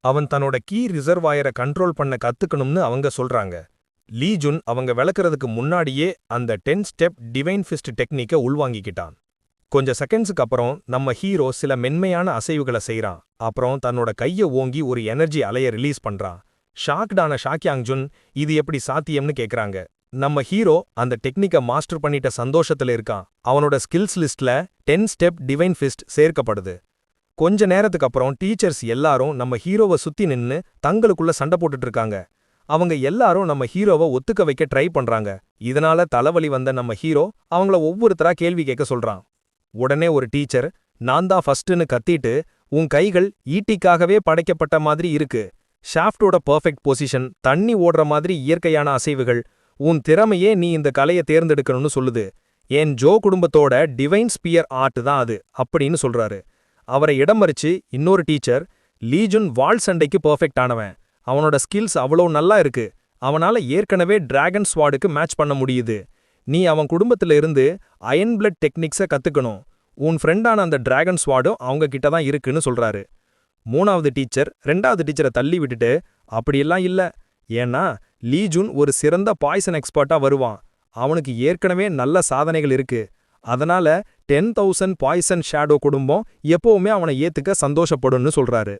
அவன் தன்னோட key ரிசர்வாயரை control பண்ண கத்துக்கணும்னு அவங்க சொல்றாங்க. லீ ஜுன் அவங்க விளக்குறதுக்கு முன்னாடியே அந்த 10 ஸ்டெப் டிவைன் ஃபிஸ்ட் டெக்னிக்கை உள்வாங்கிக்கிட்டான். கொஞ்ச செகண்ட்ஸுக்கு அப்புறம் நம்ம ஹீரோ சில மென்மையான அசைவுகளை செய்றான். அப்புறம் தன்னோட கையை ஓங்கி ஒரு எனர்ஜி அலைய ரிலீஸ் பண்றான். ஷாக்டான ஷாக்யாங் ஜுன் இது எப்படி சாத்தியம்னு கேக்குறாங்க. நம்ம ஹீரோ அந்த டெக்னிக்கை மாஸ்டர் பண்ணிட்ட சந்தோஷத்துல இருக்கான். அவனோட ஸ்கில்ஸ் லிஸ்ட்ல 10 ஸ்டெப் டிவைன் ஃபிஸ்ட் சேர்க்கப்படுது. கொஞ்ச நேரத்துக்கு அப்புறம் டீச்சர்ஸ் எல்லாரும் நம்ம ஹீரோவை சுத்தி நின்னு தங்களுக்குள்ள சண்டை போட்டுட்டு இருக்காங்க. அவங்க எல்லாரும் நம்ம ஹீரோவை ஒத்துக்க வைக்க ட்ரை பண்றாங்க. இதனால தலைவலி வந்த நம்ம ஹீரோ அவங்கள ஒவ்வொருத்தரா கேள்வி கேட்க சொல்றான். உடனே ஒரு டீச்சர், நான் தான் ஃபர்ஸ்ட்னு கத்திட்டு, உன் கைகள் ஈட்டிக்காகவே படைக்கப்பட்ட மாதிரி இருக்கு. ஷாஃப்டோட பெர்ஃபெக்ட் பொசிஷன், தண்ணி ஓடுற மாதிரி இயற்கையான அசைவுகள், உன் திறமையே நீ இந்த கலையை தேர்ந்தெடுக்கணும்னு சொல்லுது. என் ஜோ குடும்பத்தோட டிவைன் ஸ்பியர் ஆர்ட் தான் அது அப்படின்னு சொல்றாரு. அவரை இடமறிச்சு இன்னொரு டீச்சர், லீ ஜுன் வாள் சண்டைக்கு பெர்ஃபெக்ட் ஆனவன். அவனோட ஸ்கில்ஸ் அவ்வளோ நல்லா இருக்கு. அவனால ஏற்கனவே டிராகன் ஸ்வாடுக்கு மேட்ச் பண்ண முடியுது. நீ அவன் குடும்பத்துல இருந்து அயன் பிளட் டெக்னிக்ஸை கத்துக்கணும். உன் ஃப்ரெண்டான அந்த டிராகன் ஸ்வாடும் அவங்க கிட்ட தான் இருக்குன்னு சொல்றாரு. மூணாவது டீச்சர் ரெண்டாவது டீச்சரை தள்ளி விட்டுட்டு, அப்படியெல்லாம் இல்ல, ஏன்னா லீ ஜுன் ஒரு சிறந்த பாய்சன் எக்ஸ்பர்ட்டா வருவான். அவனுக்கு ஏற்கனவே நல்ல சாதனைகள் இருக்கு. அதனால 10,000 பாய்சன் ஷேடோ குடும்பம் எப்பவுமே அவனை ஏத்துக்க சந்தோஷப்படும்னு சொல்றாரு.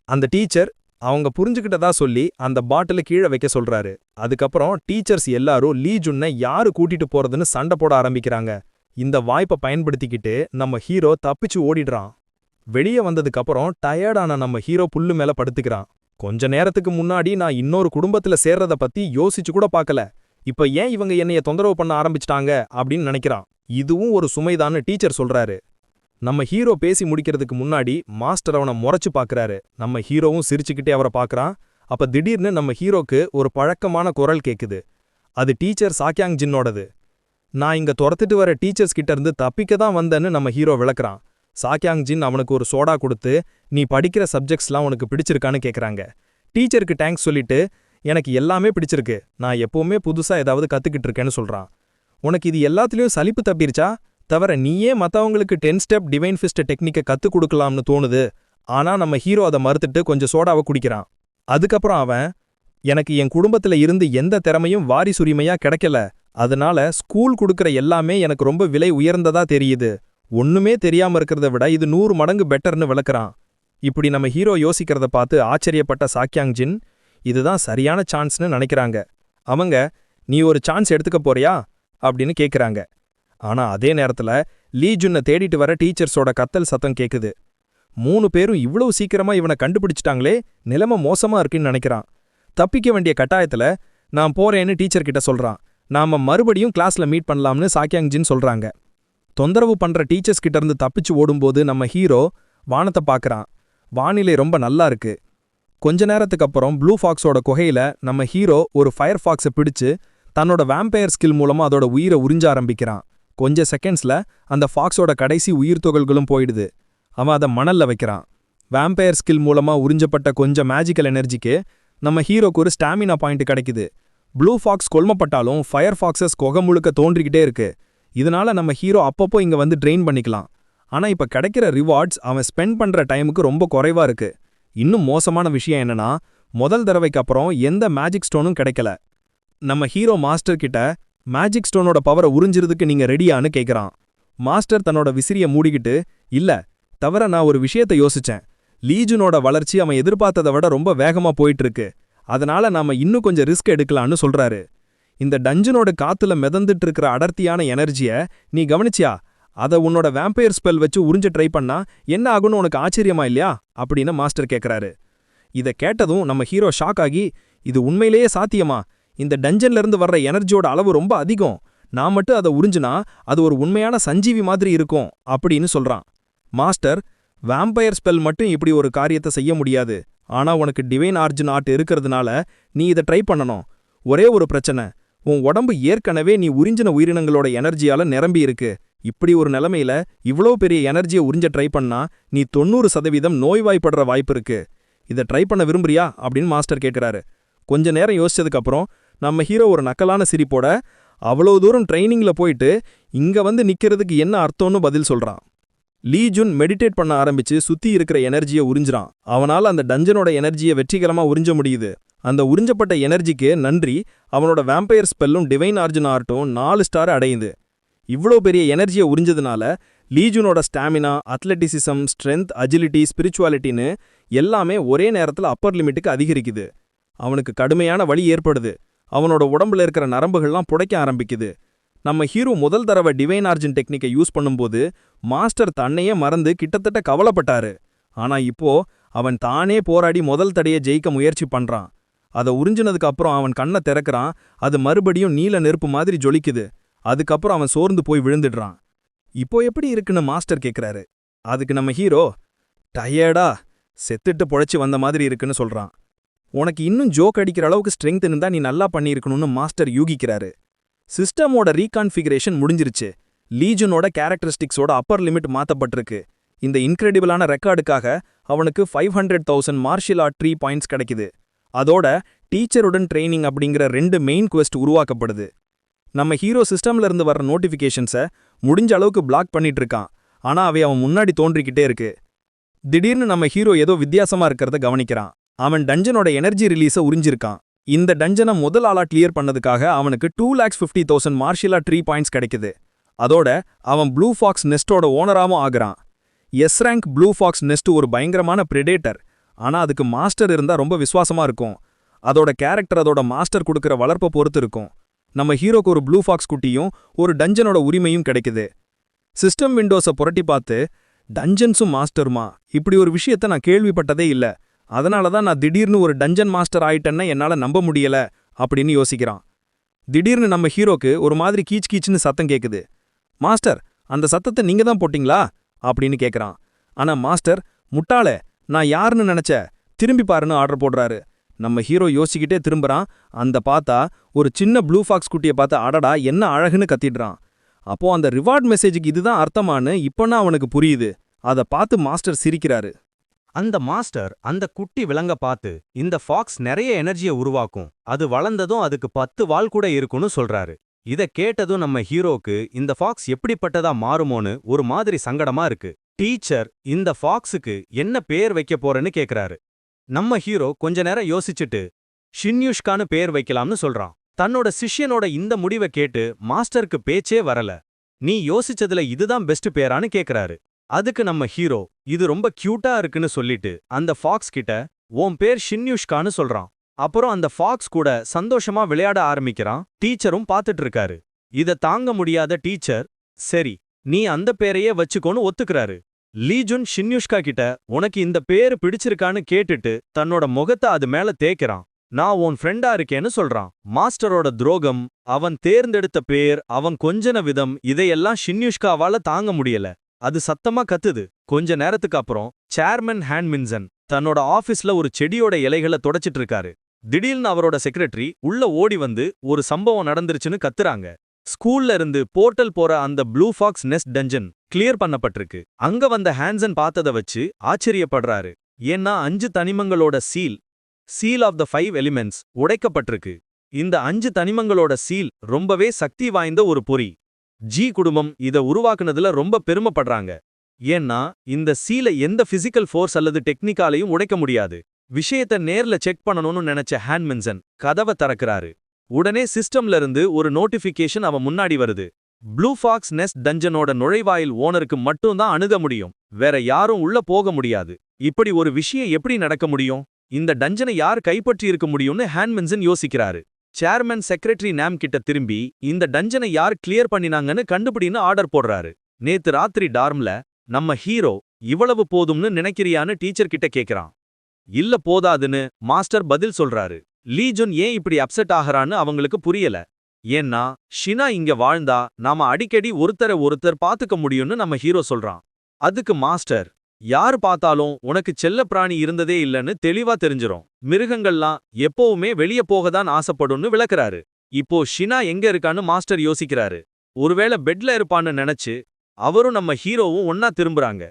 அந்த டீச்சர் அவங்க புரிஞ்சுக்கிட்டதா சொல்லி அந்த பாட்டில கீழே வைக்க சொல்றாரு. அதுக்கப்புறம் டீச்சர்ஸ் எல்லாரும் லீ ஜுன்னை யாரு கூட்டிட்டு போறதுன்னு சண்டை போட ஆரம்பிக்கிறாங்க. இந்த வாய்ப்பை பயன்படுத்திக்கிட்டு நம்ம ஹீரோ தப்பிச்சு ஓடிடுறான். வெளியே வந்ததுக்கப்புறம் டயர்டான நம்ம ஹீரோ புல்லு மேல படுத்துக்கிறான். கொஞ்ச நேரத்துக்கு முன்னாடி நான் இன்னொரு குடும்பத்துல சேர்றத பத்தி யோசிச்சு கூட பார்க்கல. இப்ப ஏன் இவங்க என்னைய தொந்தரவு பண்ண ஆரம்பிச்சிட்டாங்க அப்படின்னு நினைக்கிறான். இதுவும் ஒரு சுமைதான்னு டீச்சர் சொல்றாரு. நம்ம ஹீரோ பேசி முடிக்கிறதுக்கு முன்னாடி மாஸ்டர் அவனை முறைச்சு பார்க்கறாரு. நம்ம ஹீரோவும் சிரிச்சுக்கிட்டே அவரை பார்க்கறான். அப்ப திடீர்னு நம்ம ஹீரோக்கு ஒரு பழக்கமான குரல் கேக்குது. அது டீச்சர் சாக்யாங் ஜின்னோடது. நான் இங்க துரத்துட்டு வர டீச்சர்ஸ் கிட்ட இருந்து தப்பிக்க தான் வந்தேன்னு நம்ம ஹீரோ விளக்குறான். சாக்யாங் ஜின் அவனுக்கு ஒரு சோடா கொடுத்து, நீ படிக்கிற சப்ஜெக்ட்ஸ்லாம் உனக்கு பிடிச்சிருக்கான்னு கேக்குறாங்க. டீச்சருக்கு தேங்க்ஸ் சொல்லிட்டு, எனக்கு எல்லாமே பிடிச்சிருக்கு, நான் எப்பவுமே புதுசா ஏதாவது கத்துக்கிட்டு இருக்கேன்னு சொல்றான். உனக்கு இது எல்லாத்துலயும் சலிப்பு தப்பிருச்சா? தவிர நீயே மத்தவங்களுக்கு 10 ஸ்டெப் டிவைன் ஃபிஸ்ட் டெக்னிக்கை கத்துக் கொடுக்கலாம்னு தோணுது. ஆனா நம்ம ஹீரோ அதை மறுத்துட்டு கொஞ்சம் சோடாவை குடிக்கிறான். அதுக்கப்புறம் அவன், எனக்கு என் குடும்பத்துல இருந்து எந்த திறமையும் வாரிசுரிமையா கிடைக்கல. அதனால ஸ்கூல் கொடுக்கற எல்லாமே எனக்கு ரொம்ப விலை உயர்ந்ததா தெரியுது. ஒண்ணுமே தெரியாம இருக்கிறத விட இது 100 மடங்கு பெட்டர்னு விளக்குறான். இப்படி நம்ம ஹீரோ யோசிக்கிறத பார்த்து ஆச்சரியப்பட்ட சாக்யாங் ஜின், இதுதான் சரியான சான்ஸ்னு நினைக்கிறாங்க. அவங்க, நீ ஒரு சான்ஸ் எடுத்துக்க போறியா அப்படின்னு கேக்குறாங்க. ஆனா அதே நேரத்துல லீ ஜுன்னை தேடிட்டு வர டீச்சர்ஸோட கத்தல் சத்தம் கேக்குது. 3 பேரும் இவ்வளவு சீக்கிரமா இவனை கண்டுபிடிச்சிட்டாங்களே, நிலைமை மோசமா இருக்குன்னு நினைக்கிறான். தப்பிக்க வேண்டிய கட்டாயத்துல நான் போறேன்னு டீச்சர் கிட்ட சொல்றான். நாம மறுபடியும் கிளாஸ்ல மீட் பண்ணலாம்னு சாக்யாங் ஜின் சொல்றாங்க. தொந்தரவு பண்ற டீச்சர்ஸ் கிட்ட இருந்து தப்பிச்சு ஓடும்போது நம்ம ஹீரோ வானத்தை பார்க்கறான். வானிலை ரொம்ப நல்லா இருக்கு. கொஞ்ச நேரத்துக்கு அப்புறம் ப்ளூ ஃபாக்ஸோட குகையில நம்ம ஹீரோ ஒரு ஃபயர் ஃபாக்ஸை பிடிச்சு தன்னோட வேம்பயர் ஸ்கில் மூலமா அதோட உயிரை உறிஞ்ச ஆரம்பிக்கிறான். கொஞ்ச செகண்ட்ஸ்ல அந்த ஃபாக்ஸோட கடைசி உயிர் துகள்களும் போயிடுது. அவன் அதை மணல்ல வைக்கிறான். வேம்பயர் ஸ்கில் மூலமா உறிஞ்சப்பட்ட கொஞ்சம் மேஜிக்கல் எனர்ஜிக்கு நம்ம ஹீரோக்கு ஒரு ஸ்டாமினா பாயிண்ட் கிடைக்குது. ப்ளூ ஃபாக்ஸ் கொல்மப்பட்டாலும் ஃபயர் ஃபாக்ஸஸ் குகை முழுக்க தோன்றிக்கிட்டே இருக்கு. இதனால நம்ம ஹீரோ அப்பப்போ இங்க வந்து ட்ரெயின் பண்ணிக்கலாம். ஆனா இப்ப கிடைக்கிற ரிவார்ட்ஸ் அவன் ஸ்பெண்ட் பண்ற டைமுக்கு ரொம்ப குறைவா இருக்கு. இன்னும் மோசமான விஷயம் என்னன்னா, முதல் தடவைக்கு அப்புறம் எந்த மேஜிக் ஸ்டோனும் கிடைக்கல. நம்ம ஹீரோ மாஸ்டர் கிட்ட மேஜிக் ஸ்டோனோட பவரை உறிஞ்சிறதுக்கு நீங்க ரெடியான்னு கேக்குறான். மாஸ்டர் தன்னோட விசிறிய மூடிக்கிட்டு, இல்ல, தவிர நான் ஒரு விஷயத்தை யோசிச்சேன். லீ ஜுனோட வளர்ச்சி அவன் எதிர்பார்த்ததை விட ரொம்ப வேகமா போயிட்டு இருக்கு. அதனால நாம இன்னும் கொஞ்சம் ரிஸ்க் எடுக்கலான்னு சொல்றாரு. இந்த டஞ்சனோட காத்துல மிதந்துட்டு இருக்கிற அடர்த்தியான எனர்ஜிய நீ கவனிச்சியா? அதை உன்னோட வேம்பயர் ஸ்பெல் வச்சு உறிஞ்ச ட்ரை பண்ணா என்ன ஆகும்னு உனக்கு ஆச்சரியமா இல்லையா அப்படின்னு மாஸ்டர் கேட்கறாரு. இதை கேட்டதும் நம்ம ஹீரோ ஷாக் ஆகி, இது உண்மையிலேயே சாத்தியமா? இந்த டஞ்சன்ல இருந்து வர்ற எனர்ஜியோட அளவு ரொம்ப அதிகம். நான் மட்டும் அதை உறிஞ்சினா அது ஒரு உண்மையான சஞ்சீவி மாதிரி இருக்கும் அப்படின்னு சொல்றான். மாஸ்டர், வேம்பயர் ஸ்பெல் மட்டும் இப்படி ஒரு காரியத்தை செய்ய முடியாது. ஆனா உனக்கு டிவைன் ஆர்ஜின் ஆர்ட் இருக்கிறதுனால நீ இதை ட்ரை பண்ணணும். ஒரே ஒரு பிரச்சனை, உன் உடம்பு ஏற்கனவே நீ உறிஞ்சின உயிரினங்களோட எனர்ஜியால நிரம்பி இருக்கு. இப்படி ஒரு நிலைமையில இவ்வளோ பெரிய எனர்ஜியை உறிஞ்ச ட்ரை பண்ணா நீ 90% நோய்வாய்ப்படுற வாய்ப்பு இருக்கு. இதை ட்ரை பண்ண விரும்புறியா அப்படின்னு மாஸ்டர் கேட்கிறாரு. கொஞ்ச நேரம் யோசிச்சதுக்கு அப்புறம் நம்ம ஹீரோ ஒரு நக்கலான சிரிப்போட, அவ்வளோ தூரம் ட்ரைனிங்ல போயிட்டு இங்க வந்து நிக்கிறதுக்கு என்ன அர்த்தம்னு பதில் சொல்றான். லீ ஜுன் மெடிடேட் பண்ண ஆரம்பிச்சு சுத்தி இருக்கிற எனர்ஜியை உறிஞ்சுறான். அவனால அந்த டஞ்சனோட எனர்ஜியை வெற்றிகரமா உறிஞ்ச முடியுது. அந்த உறிஞ்சப்பட்ட எனர்ஜிக்கு நன்றி அவனோட வேம்பயர் ஸ்பெல்லும் டிவைன் ஆர்ஜன் ஆர்ட்டும் 4 ஸ்டார் அடையுது. இவ்வளோ பெரிய எனர்ஜியை உறிஞ்சதுனால லீஜுனோட ஸ்டாமினா, அத்லட்டிசிசம், ஸ்ட்ரென்த், அஜிலிட்டி, ஸ்பிரிச்சுவாலிட்டின்னு எல்லாமே ஒரே நேரத்தில் அப்பர் லிமிட்டுக்கு அதிகரிக்குது. அவனுக்கு கடுமையான வலி ஏற்படுது. அவனோட உடம்புல இருக்கிற நரம்புகள்லாம் புடைக்க ஆரம்பிக்குது. நம்ம ஹீரோ முதல் தடவை டிவைன் ஆர்ஜன் டெக்னிக்கை யூஸ் பண்ணும்போது மாஸ்டர் தன்னையே மறந்து கிட்டத்தட்ட கவலைப்பட்டாரு. ஆனா இப்போ அவன் தானே போராடி முதல் தடையை ஜெயிக்க முயற்சி பண்றான். அதை உறிஞ்சினதுக்கு அப்புறம் அவன் கண்ணை திறக்கிறான். அது மறுபடியும் நீல நெருப்பு மாதிரி ஜொலிக்குது. அதுக்கப்புறம் அவன் சோர்ந்து போய் விழுந்துடுறான். இப்போ எப்படி இருக்குன்னு மாஸ்டர் கேட்குறாரு. அதுக்கு நம்ம ஹீரோ டயர்டா செத்துட்டு பொழைச்சி வந்த மாதிரி இருக்குன்னு சொல்றான். உனக்கு இன்னும் ஜோக் அடிக்கிற அளவுக்கு ஸ்ட்ரென்த் இருந்தா நீ நல்லா பண்ணியிருக்கணும்னு மாஸ்டர் யூகிக்கிறாரு. சிஸ்டமோட ரீகான்ஃபிகரேஷன் முடிஞ்சிருச்சு. லீஜனோட கேரக்டரிஸ்டிக்ஸோட அப்பர் லிமிட் மாத்தப்பட்டிருக்கு. இந்த இன்கிரெடிபிளான ரெக்கார்டுக்காக அவனுக்கு 500,000 மார்ஷியல் ஆர்ட் ட்ரீ பாயிண்ட்ஸ் கிடைக்குது. அதோட டீச்சருடன் ட்ரைனிங் அப்படிங்கிற 2 மெயின் குவெஸ்ட் உருவாக்கப்படுது. நம்ம ஹீரோ சிஸ்டம்ல இருந்து வர்ற நோட்டிஃபிகேஷன்ஸை முடிஞ்ச அளவுக்கு பிளாக் பண்ணிட்டு இருக்கான். ஆனா அவை அவன் முன்னாடி தோன்றிக்கிட்டே இருக்கு. திடீர்னு நம்ம ஹீரோ ஏதோ வித்தியாசமா இருக்கிறத கவனிக்கிறான். அவன் டஞ்சனோட எனர்ஜி ரிலீஸை உறிஞ்சிருக்கான். இந்த டஞ்சனை முதல் ஆளா கிளியர் பண்ணதுக்காக அவனுக்கு 2,50,000 மார்ஷியல் ஆர்ட் ட்ரீ பாயிண்ட்ஸ் கிடைக்குது. அதோட அவன் ப்ளூ ஃபாக்ஸ் நெஸ்டோட ஓனராவும் ஆகுறான். S rank Blue Fox Nest ஒரு பயங்கரமான பிரெடேட்டர். ஆனா அதுக்கு மாஸ்டர் இருந்தா ரொம்ப விசுவாசமா இருக்கும். அதோட கேரக்டர் அதோட மாஸ்டர் கொடுக்கிற வளர்ப்பை பொறுத்து இருக்கும். நம்ம ஹீரோக்கு ஒரு ப்ளூ ஃபாக்ஸ் குட்டியும் ஒரு டஞ்சனோட உரிமையும் கிடைக்குது. சிஸ்டம் விண்டோஸை புரட்டி பார்த்து டஞ்சன்ஸும் மாஸ்டருமா, இப்படி ஒரு விஷயத்த நான் கேள்விப்பட்டதே இல்ல. அதனால தான் நான் திடீர்னு ஒரு டஞ்சன் மாஸ்டர் ஆயிட்டேன்னா என்னால நம்ப முடியல அப்படின்னு யோசிக்கிறான். திடீர்னு நம்ம ஹீரோக்கு ஒரு மாதிரி கீச் கீச்சுன்னு சத்தம் கேக்குது. மாஸ்டர், அந்த சத்தத்தை நீங்க தான் போட்டீங்களா அப்படின்னு கேட்குறான். ஆனா மாஸ்டர், முட்டாளே, நான் யாருன்னு நினைச்ச, திரும்பி பாருன்னு ஆர்டர் போடுறாரு. நம்ம ஹீரோ யோசிக்கிட்டே திரும்புறான். அந்த பார்த்தா ஒரு சின்ன ப்ளூ ஃபாக்ஸ் குட்டியை பார்த்து அடடா என்ன அழகுன்னு கத்திடுறான். அப்போ அந்த ரிவார்ட் மெசேஜுக்கு இதுதான் அர்த்தமானு இப்போனா அவனுக்கு புரியுது. அதை பார்த்து மாஸ்டர் சிரிக்கிறாரு. அந்த மாஸ்டர் அந்த குட்டி விலங்க பார்த்து இந்த ஃபாக்ஸ் நிறைய எனர்ஜியை உருவாக்கும், அது வளர்ந்ததும் அதுக்கு 10 வால் கூட இருக்குன்னு சொல்றாரு. இத கேட்டதும் நம்ம ஹீரோக்கு இந்த ஃபாக்ஸ் எப்படிப்பட்டதா மாறுமோன்னு ஒரு மாதிரி சங்கடமா இருக்கு. டீச்சர் இந்த ஃபாக்ஸுக்கு என்ன பேர் வைக்க போறேன்னு கேக்குறாரு. நம்ம ஹீரோ கொஞ்ச நேரம் யோசிச்சுட்டு ஷின்யுஷ்கான்னு பேர் வைக்கலாம்னு சொல்றான். தன்னோட சிஷ்யனோட இந்த முடிவை கேட்டு மாஸ்டருக்கு பேச்சே வரல. நீ யோசிச்சதுல இதுதான் பெஸ்ட் பேரான்னு கேக்குறாரு. அதுக்கு நம்ம ஹீரோ இது ரொம்ப கியூட்டா இருக்குன்னு சொல்லிட்டு அந்த ஃபாக்ஸ் கிட்ட உன் பேர் ஷின்யுஷ்கான்னு சொல்றான். அப்புறம் அந்த ஃபாக்ஸ் கூட சந்தோஷமா விளையாட ஆரம்பிக்கிறான். டீச்சரும் பார்த்துட்டு இருக்காரு. இத தாங்க முடியாத டீச்சர், சரி நீ அந்த பேரையே வச்சுக்கோன்னு ஒத்துக்கிறாரு. லீஜுன் ஷின்யுஷ்கா கிட்ட உனக்கு இந்த பேரு பிடிச்சிருக்கான்னு கேட்டுட்டு தன்னோட முகத்தை அது மேல தேய்க்கிறான். நான் உன் ஃப்ரெண்டா இருக்கேன்னு சொல்றான். மாஸ்டரோட துரோகம், அவன் தேர்ந்தெடுத்த பேர், அவன் கொஞ்சன விதம், இதையெல்லாம் ஷின்யுஷ்காவால தாங்க முடியல. அது சத்தமா கத்துது. கொஞ்ச நேரத்துக்கு அப்புறம் சேர்மன் ஹான்மின்சன் தன்னோட ஆபீஸ்ல ஒரு செடியோட இலைகளை தொடச்சிட்டு இருக்காரு. திடீர்னு அவரோட செக்ரட்டரி உள்ள ஓடி வந்து ஒரு சம்பவம் நடந்துருச்சுன்னு கத்துறாங்க. ஸ்கூல்ல இருந்து போர்ட்டல் போற அந்த blue Fox nest dungeon clear பண்ணப்பட்டிருக்கு. அங்க வந்த ஹான்சன் பார்த்தத வச்சு ஆச்சரியப்படுறாரு. ஏன்னா 5 தனிமங்களோட சீல் ஆஃப் த 5 எலிமெண்ட்ஸ் உடைக்கப்பட்டிருக்கு. இந்த 5 தனிமங்களோட சீல் ரொம்பவே சக்தி வாய்ந்த ஒரு பொறி. ஜி குடும்பம் இத உருவாக்குனதுல ரொம்ப பெருமைப்படுறாங்க. ஏன்னா இந்த சீலை எந்த பிசிக்கல் ஃபோர்ஸ் அல்லது டெக்னிக்காலையும் உடைக்க முடியாது. விஷயத்த நேர்ல செக் பண்ணணும்னு நினைச்ச ஹான்மின்சன் கதவை திறக்கிறாரு. உடனே சிஸ்டம்ல இருந்து ஒரு நோட்டிஃபிகேஷன் அவன் முன்னாடி வருது. ப்ளூ ஃபாக்ஸ் நெஸ்ட் டஞ்சனோட நுழைவாயில் ஓனருக்கு மட்டும்தான் அணுக முடியும், வேற யாரும் உள்ள போக முடியாது. இப்படி ஒரு விஷயம் எப்படி நடக்க முடியும்? இந்த டஞ்சனை யார் கைப்பற்றி இருக்க முடியும்னு ஹான்மின்சன் யோசிக்கிறாரு. சேர்மன் செக்ரட்டரி நாம் கிட்ட திரும்பி இந்த டஞ்சனை யார் கிளியர் பண்ணினாங்கன்னு கண்டுபிடின்னு ஆர்டர் போடுறாரு. நேத்து ராத்திரி டார்ம்ல நம்ம ஹீரோ இவ்வளவு போதும்னு நினைக்கிறியான்னு டீச்சர் கிட்ட கேக்குறான். இல்ல போதாதுன்னு மாஸ்டர் பதில் சொல்றாரு. லீஜுன் ஏன் இப்படி அப்செட் ஆகிறான்னு அவங்களுக்கு புரியல. ஏன்னா ஷினா இங்க வாழ்ந்தா நாம அடிக்கடி ஒருத்தர் பாத்துக்க முடியும்னு நம்ம ஹீரோ சொல்றான். அதுக்கு மாஸ்டர், யாரு பார்த்தாலும் உனக்கு செல்ல பிராணி இருந்ததே இல்லன்னு தெளிவா தெரிஞ்சிரும். மிருகங்கள்லாம் எப்பவுமே வெளிய போகதான் ஆசைப்படும்னு விளக்குறாரு. இப்போ ஷினா எங்க இருக்கான்னு மாஸ்டர் யோசிக்கிறாரு. ஒருவேளை பெட்ல இருப்பான்னு நினைச்சு அவரும் நம்ம ஹீரோவும் ஒன்னா திரும்புறாங்க.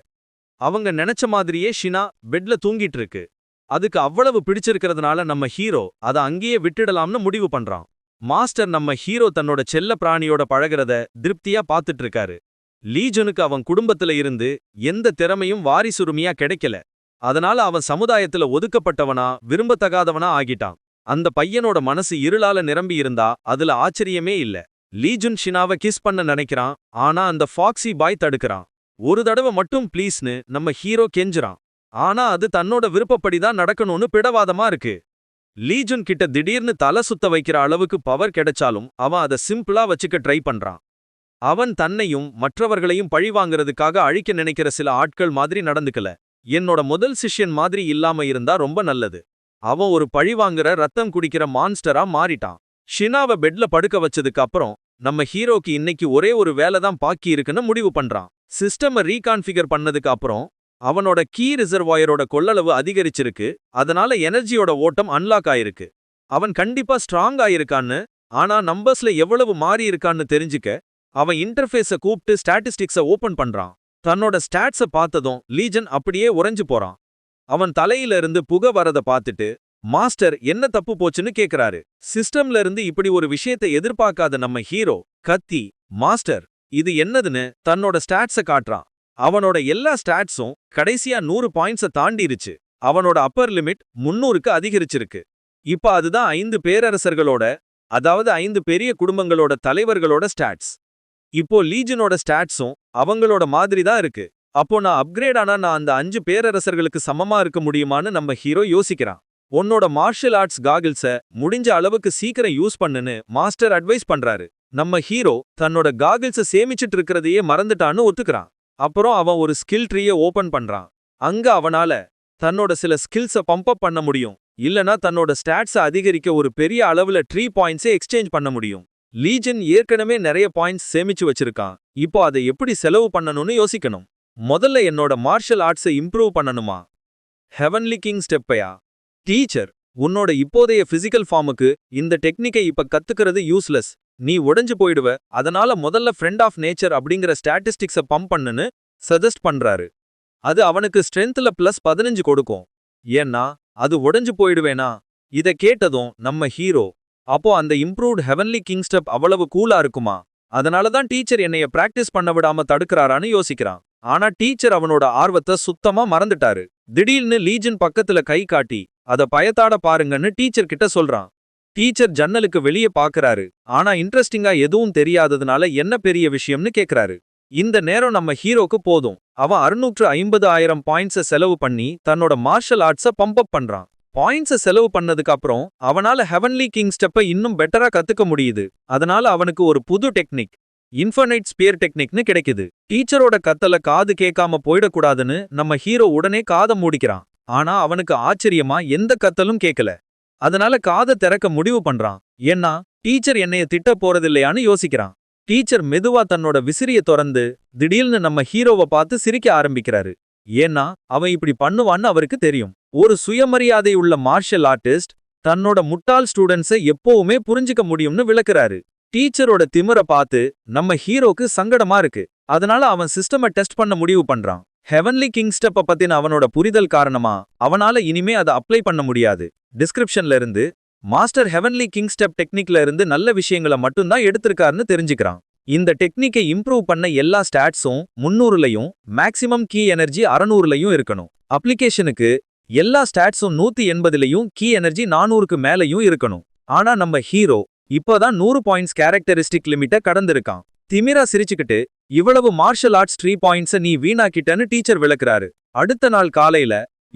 அவங்க நினைச்ச மாதிரியே ஷினா பெட்ல தூங்கிட்டு இருக்கு. அதுக்கு அவ்வளவு பிடிச்சிருக்கிறதுனால நம்ம ஹீரோ அதை அங்கேயே விட்டுடலாம்னு முடிவு பண்றான். மாஸ்டர் நம்ம ஹீரோ தன்னோட செல்ல பிராணியோட பழகிறத திருப்தியா பார்த்துட்டு இருக்காரு. லீஜனுக்கு அவன் குடும்பத்துல இருந்து எந்த திறமையும் வாரிசுரிமையா கிடைக்கல. அதனால அவன் சமுதாயத்துல ஒதுக்கப்பட்டவனா விரும்பத்தகாதவனா ஆகிட்டான். அந்த பையனோட மனசு இருளால நிரம்பி இருந்தா அதுல ஆச்சரியமே இல்ல. லீஜுன் ஷினாவை கிஸ் பண்ண நினைக்கிறான். ஆனா அந்த ஃபாக்ஸி பாய் தடுக்கிறான். ஒரு தடவை மட்டும் ப்ளீஸ்னு நம்ம ஹீரோ கெஞ்சுறான். ஆனா அது தன்னோட விருப்பப்படிதான் நடக்கணும்னு பிடவாதமா இருக்கு. லீஜுன் கிட்ட திடீர்னு தலை சுத்த வைக்கிற அளவுக்கு பவர் கிடைச்சாலும் அவன் அதை சிம்பிளா வச்சுக்க ட்ரை பண்றான். அவன் தன்னையும் மற்றவர்களையும் பழிவாங்கிறதுக்காக அழிக்க நினைக்கிற சில ஆட்கள் மாதிரி நடந்துக்கல. என்னோட முதல் சிஷ்யன் மாதிரி இல்லாம இருந்தா ரொம்ப நல்லது. அவன் ஒரு பழிவாங்குற ரத்தம் குடிக்கிற மான்ஸ்டரா மாறிட்டான். ஷினாவை பெட்ல படுக்க வச்சதுக்கு அப்புறம் நம்ம ஹீரோக்கு இன்னைக்கு ஒரே ஒரு வேலை தான் பாக்கி இருக்குன்னு முடிவு பண்றான். சிஸ்டமை ரீகான்ஃபிகர் பண்ணதுக்கு அப்புறம் அவனோட கீ ரிசர்வாயரோட கொள்ளளவு அதிகரிச்சிருக்கு. அதனால எனர்ஜியோட ஓட்டம் அன்லாக் ஆயிருக்கு. அவன் கண்டிப்பா ஸ்ட்ராங் ஆயிருக்கான்னு, ஆனா நம்பர்ஸ்ல எவ்வளவு மாறி இருக்கான்னு தெரிஞ்சுக்க அவன் இன்டர்ஃபேஸ கூப்பிட்டு ஸ்டாட்டிஸ்டிக்ஸ ஓபன் பண்றான். தன்னோட ஸ்டாட்ஸ பார்த்ததும் லீஜன் அப்படியே உறைஞ்சு போறான். அவன் தலையில இருந்து புகை வரத பார்த்துட்டு மாஸ்டர் என்ன தப்பு போச்சுன்னு கேக்குறாரு. சிஸ்டம்ல இருந்து இப்படி ஒரு விஷயத்தை எதிர்பார்க்காத நம்ம ஹீரோ கத்தி மாஸ்டர் இது என்னதுன்னு தன்னோட ஸ்டாட்ஸ காட்டுறான். அவனோட எல்லா ஸ்டாட்ஸும் கடைசியா 100 பாயிண்ட்ஸ தாண்டிருச்சு. அவனோட அப்பர் லிமிட் 300க்கு அதிகரிச்சிருக்கு. இப்ப அதுதான் 5 பேரரசர்களோட, அதாவது 5 பெரிய குடும்பங்களோட தலைவர்களோட ஸ்டாட்ஸ். இப்போ லீஜனோட ஸ்டாட்ஸும் அவங்களோட மாதிரி தான் இருக்கு. அப்போ நான் அப்கிரேட் ஆனா நான் அந்த 5 பேரரசர்களுக்கு சமமா இருக்க முடியுமான்னு நம்ம ஹீரோ யோசிக்கிறான். உன்னோட மார்ஷல் ஆர்ட்ஸ் காகிள்ஸ முடிஞ்ச அளவுக்கு சீக்கிரம் யூஸ் பண்ணுன்னு மாஸ்டர் அட்வைஸ் பண்றாரு. நம்ம ஹீரோ தன்னோட காகிள்ஸ சேமிச்சிட்டு இருக்கிறதையே மறந்துட்டான்னு ஒத்துக்கிறான். அப்புறம் அவன் ஒரு ஸ்கில் ட்ரீய ஓபன் பண்றான். அங்க அவனால தன்னோட சில ஸ்கில்ஸ பம்ப் அப் பண்ண முடியும். இல்லனா தன்னோட ஸ்டாட்ஸ அதிகரிக்க ஒரு பெரிய அளவுல ட்ரீ பாயிண்ட்ஸை எக்ஸ்சேஞ்ச் பண்ண முடியும். லீஜன் ஏற்கனவே நிறைய பாயிண்ட்ஸ் சேமிச்சு வச்சிருக்கான். இப்போ அதை எப்படி செலவு பண்ணணும்னு யோசிக்கணும். முதல்ல என்னோட மார்ஷல் ஆர்ட்ஸை இம்ப்ரூவ் பண்ணணுமா? ஹெவன்லி கிங் ஸ்டெப்பையா? டீச்சர், உன்னோட இப்போதைய பிசிக்கல் ஃபார்முக்கு இந்த டெக்னிக்கை இப்ப கத்துக்கிறது யூஸ்லெஸ். நீ உடைஞ்சு போயிடுவ. அதனால முதல்ல ஃப்ரெண்ட் ஆஃப் நேச்சர் அப்படிங்கிற ஸ்டாட்டிஸ்டிக்ஸ பம்ப் பண்ணுன்னு சஜஸ்ட் பண்றாரு. அது அவனுக்கு ஸ்ட்ரென்த்ல +15 கொடுக்கும். ஏன்னா அது உடைஞ்சு போயிடுவேனா? இத கேட்டதும் நம்ம ஹீரோ அப்போ அந்த இம்ப்ரூவ்ட் ஹெவன்லி கிங் ஸ்டெப் அவ்வளவு கூலா இருக்குமா? அதனால தான் டீச்சர் என்னைய பிராக்டிஸ் பண்ண விடாம தடுக்கிறாரான்னு யோசிக்கிறான். ஆனா டீச்சர் அவனோட ஆர்வத்தை சுத்தமா மறந்துட்டாரு. திடீர்னு லீஜன் பக்கத்துல கை காட்டி அத பயத்தாட பாருங்கன்னு டீச்சர் கிட்ட சொல்றான். டீச்சர் ஜன்னலுக்கு வெளியே பாக்குறாரு. ஆனா இன்ட்ரெஸ்டிங்கா எதுவும் தெரியாததுனால என்ன பெரிய விஷயம்னு கேக்குறாரு. இந்த நேரம் நம்ம ஹீரோக்கு போதும். அவன் 650,000 பாயிண்ட்ஸ செலவு பண்ணி தன்னோட மார்ஷல் ஆர்ட்ஸ பம்ப் அப் பண்றான். பாயிண்ட்ஸ செலவு பண்ணதுக்கு அப்புறம் அவனால ஹெவன்லி கிங் ஸ்டெப்பை இன்னும் பெட்டரா கத்துக்க முடியுது. அதனால அவனுக்கு ஒரு புது டெக்னிக், இன்ஃபனைட் ஸ்பியர் டெக்னிக்னு கிடைக்குது. டீச்சரோட கத்தல காது கேட்காம போயிடக்கூடாதுன்னு நம்ம ஹீரோ உடனே காதை மூடிக்கிறான். ஆனா அவனுக்கு ஆச்சரியமா எந்த கத்தலும் கேட்கல. அதனால காதை திறக்க முடிவு பண்றான். ஏன்னா டீச்சர் என்னைய திட்ட போறதில்லையான்னு யோசிக்கிறான். டீச்சர் மெதுவா தன்னோட விசிறிய திறந்து திடீர்னு நம்ம ஹீரோவை பார்த்து சிரிக்க ஆரம்பிக்கிறாரு. ஏன்னா அவன் இப்படி பண்ணுவான்னு அவருக்கு தெரியும். ஒரு சுயமரியாதை உள்ள மார்ஷல் ஆர்டிஸ்ட் தன்னோட முட்டாள் ஸ்டூடெண்ட்ஸை எப்பவுமே புரிஞ்சுக்க முடியும்னு விளக்குறாரு. டீச்சரோட திமிர பார்த்து நம்ம ஹீரோக்கு சங்கடமா இருக்கு. அதனால அவன் சிஸ்டமை டெஸ்ட் பண்ண முடிவு பண்றான். ஹெவன்லி கிங் ஸ்டெப்ப பத்தின அவனோட புரிதல் காரணமா அவனால இனிமே அதை அப்ளை பண்ண முடியாது. டிஸ்கிரிப்ஷன்ல இருந்து மாஸ்டர் ஹெவன்லி கிங் ஸ்டெப் டெக்னிக்ல இருந்து நல்ல விஷயங்களை மட்டும்தான் எடுத்திருக்காருன்னு தெரிஞ்சுக்கிறான். இந்த டெக்னிக்கை இம்ப்ரூவ் பண்ண எல்லா ஸ்டாட்ஸும் 300லயும் மேக்ஸிமம் கீ எனர்ஜி 600லயும் இருக்கணும். அப்ளிகேஷனுக்கு எல்லா ஸ்டாட்ஸும் 180லயும் கீ எனர்ஜி 400க்கு மேலயும் இருக்கணும். ஆனா நம்ம ஹீரோ இப்போதான் 100 பாயிண்ட்ஸ் கேரக்டரிஸ்டிக் லிமிட்ட கடந்திருக்கான். திமிரா சிரிச்சுக்கிட்டு இவ்வளவு மார்ஷல் ஆர்ட்ஸ் 3 பாயிண்ட்ஸ நீ வீணாக்கிட்டன்னு டீச்சர் விளக்குறாரு. அடுத்த நாள் காலையில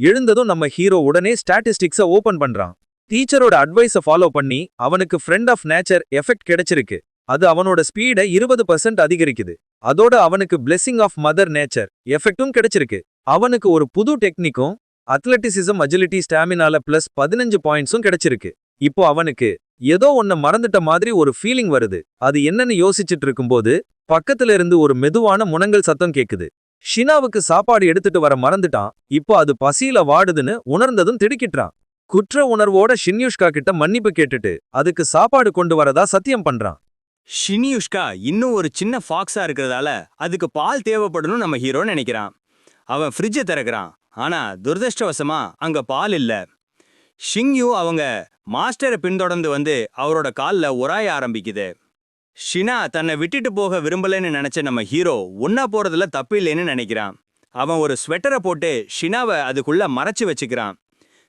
எழுந்ததும் நம்ம ஹீரோ உடனே ஸ்டாட்டிஸ்டிக்ஸ ஓபன் பண்றான். டீச்சரோட அட்வைஸ ஃபாலோ பண்ணி அவனுக்கு ஃப்ரெண்ட் ஆஃப் நேச்சர் எஃபெக்ட் கிடைச்சிருக்கு. அது அவனோட ஸ்பீட 20% அதிகரிக்குது. அதோட அவனுக்கு பிளெஸிங் ஆஃப் மதர் நேச்சர் எஃபெக்டும் கிடைச்சிருக்கு. அவனுக்கு ஒரு புது டெக்னிக்கும் அத்லட்டிசிசம் அஜிலிட்டி ஸ்டாமினால +15 பாயிண்ட்ஸும் கிடைச்சிருக்கு. இப்போ அவனுக்கு ஏதோ ஒன்ன மறந்துட்ட மாதிரி ஒரு ஃபீலிங் வருது. அது என்னன்னு யோசிச்சுட்டு இருக்கும்போது பக்கத்துல இருந்து ஒரு மெதுவான முனங்கல் சத்தம் கேக்குது. ஷினாவுக்கு சாப்பாடு எடுத்துட்டு வர மறந்துட்டான். இப்போ அது பசியில வாடுதுன்னு உணர்ந்ததும் திடுக்கிட்டான். குற்ற உணர்வோட ஷின்யுஷ்கா கிட்ட மன்னிப்பு கேட்டுட்டு அதுக்கு சாப்பாடு கொண்டு வரதா சத்தியம் பண்றான். ஷின்யுஷ்கா இன்னும் ஒரு சின்ன ஃபாக்ஸா இருக்கிறதால அதுக்கு பால் தேவைப்படணும் நம்ம ஹீரோ நினைக்கிறான். அவன் ஃப்ரிட்ஜை திறக்கிறான். ஆனா துரதிருஷ்டவசமா அங்க பால் இல்ல. ஷிங்யூ அவங்க மாஸ்டரை பின்தொடர்ந்து வந்து அவரோட கால்ல உராய ஆரம்பிக்குது. ஷினா தன்னை விட்டுட்டு போக விரும்பலன்னு நினைச்ச நம்ம ஹீரோ ஒன்னா போறதுல தப்பு இல்லைன்னு நினைக்கிறான். அவன் ஒரு ஸ்வெட்டரை போட்டு ஷினாவை அதுக்குள்ள மறைச்சு வச்சுக்கிறான்.